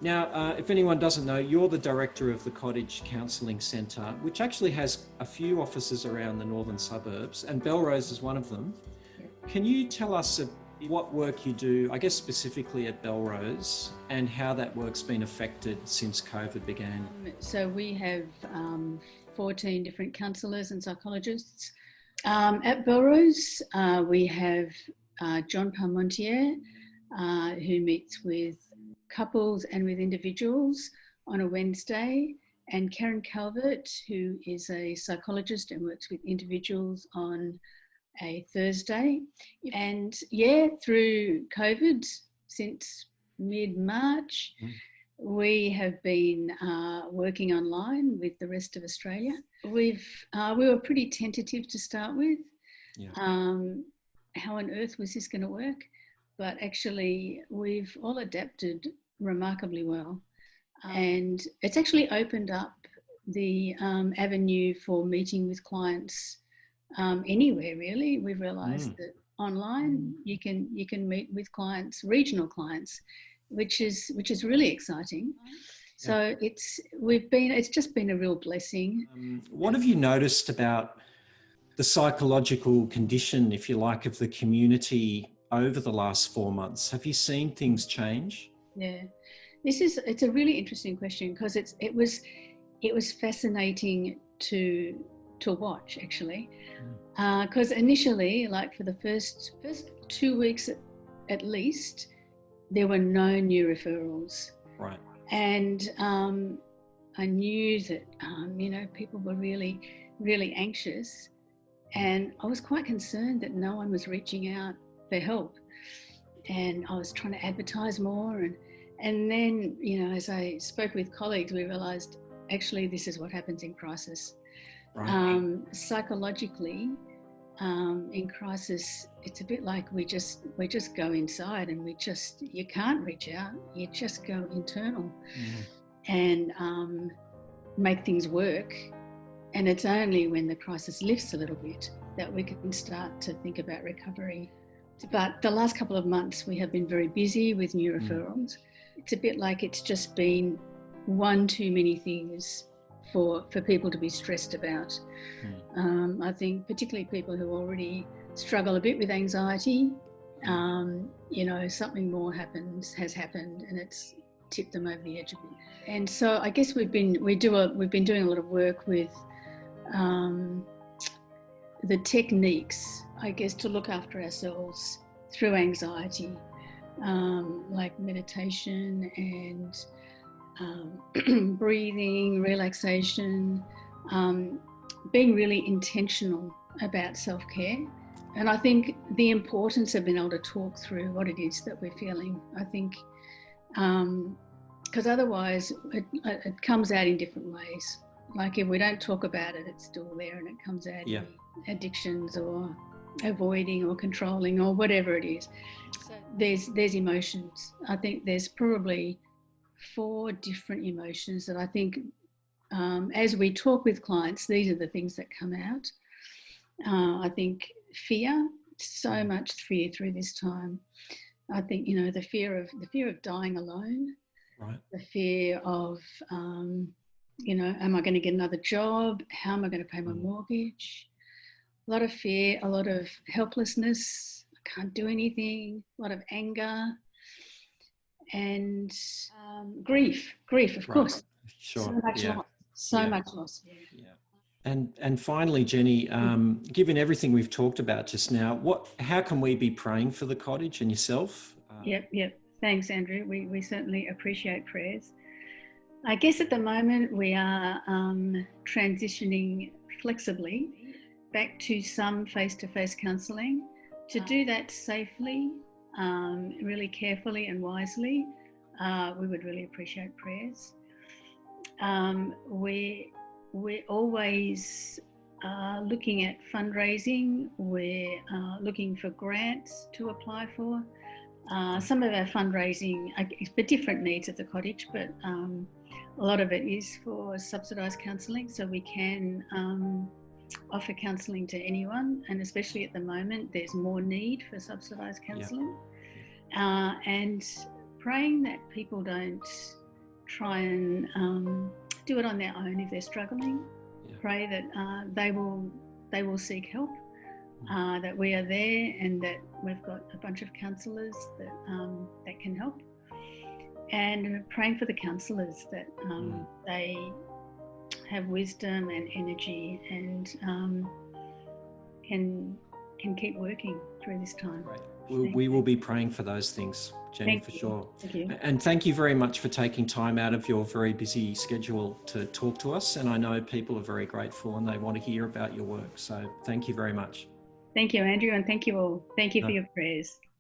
Now, if anyone doesn't know, you're the director of the Cottage Counselling Centre, which actually has a few offices around the northern suburbs, and Belrose is one of them. Can you tell us what work you do, I guess specifically at Belrose, and how that work's been affected since COVID began? So we have 14 different counsellors and psychologists. At Belrose, we have John Parmentier, who meets with couples and with individuals on a Wednesday, and Karen Calvert, who is a psychologist and works with individuals on a Thursday. And through COVID, since mid-March, we have been working online with the rest of Australia. We were pretty tentative to start with. How on earth was this going to work? But actually, we've all adapted remarkably well. And it's actually opened up the avenue for meeting with clients anywhere, really. We've realised that online you can meet with clients, regional clients, which is really exciting. So it's just been a real blessing. What have you noticed about the psychological condition, if you like, of the community over the last 4 months? Have you seen things change? Yeah, it's a really interesting question, because it was fascinating to watch, actually, because initially, like for the first 2 weeks at least, there were no new referrals. Right. And I knew that people were really, really anxious, and I was quite concerned that no one was reaching out for help. And I was trying to advertise more, and then, as I spoke with colleagues, we realised actually this is what happens in crisis. Right. Psychologically, in crisis, it's a bit like we just go inside, and you can't reach out. You just go internal and make things work. And it's only when the crisis lifts a little bit that we can start to think about recovery. But the last couple of months, we have been very busy with new referrals. It's a bit like it's just been one too many things for people to be stressed about. I think particularly people who already struggle a bit with anxiety, something more has happened, and it's tipped them over the edge a bit. And so I guess we've been doing a lot of work with the techniques, I guess, to look after ourselves through anxiety, like meditation and breathing, relaxation, being really intentional about self-care. And I think the importance of being able to talk through what it is that we're feeling, I think, because otherwise it comes out in different ways. Like if we don't talk about it, it's still there, and it comes out in addictions or avoiding or controlling or whatever it is. So there's emotions. I think there's probably 4 different emotions that I think, as we talk with clients, these are the things that come out. I think fear, so much fear through this time. I think, the fear of dying alone, right? The fear of, am I going to get another job? How am I going to pay my mortgage? A lot of fear, a lot of helplessness. I can't do anything. A lot of anger, and grief, of course. Sure. So much loss. Much loss. Yeah. And finally, Jenny, given everything we've talked about just now, how can we be praying for the cottage and yourself? Yep. Thanks, Andrew. We certainly appreciate prayers. I guess at the moment we are transitioning flexibly back to some face-to-face counselling. To do that safely, really carefully and wisely, we would really appreciate prayers. We're always looking at fundraising. We're looking for grants to apply for. Some of our fundraising is for different needs at the cottage, but a lot of it is for subsidised counselling, so we can offer counselling to anyone, and especially at the moment there's more need for subsidised counselling. And praying that people don't try and do it on their own if they're struggling. Yeah. Pray that they will seek help, that we are there, and that we've got a bunch of counsellors that can help. And praying for the counsellors that they have wisdom and energy and can keep working through this time. Right. We will be praying for those things, Jenny, for sure. Thank you. And thank you very much for taking time out of your very busy schedule to talk to us. And I know people are very grateful and they want to hear about your work. So thank you very much. Thank you, Andrew, and thank you all. Thank you for your prayers.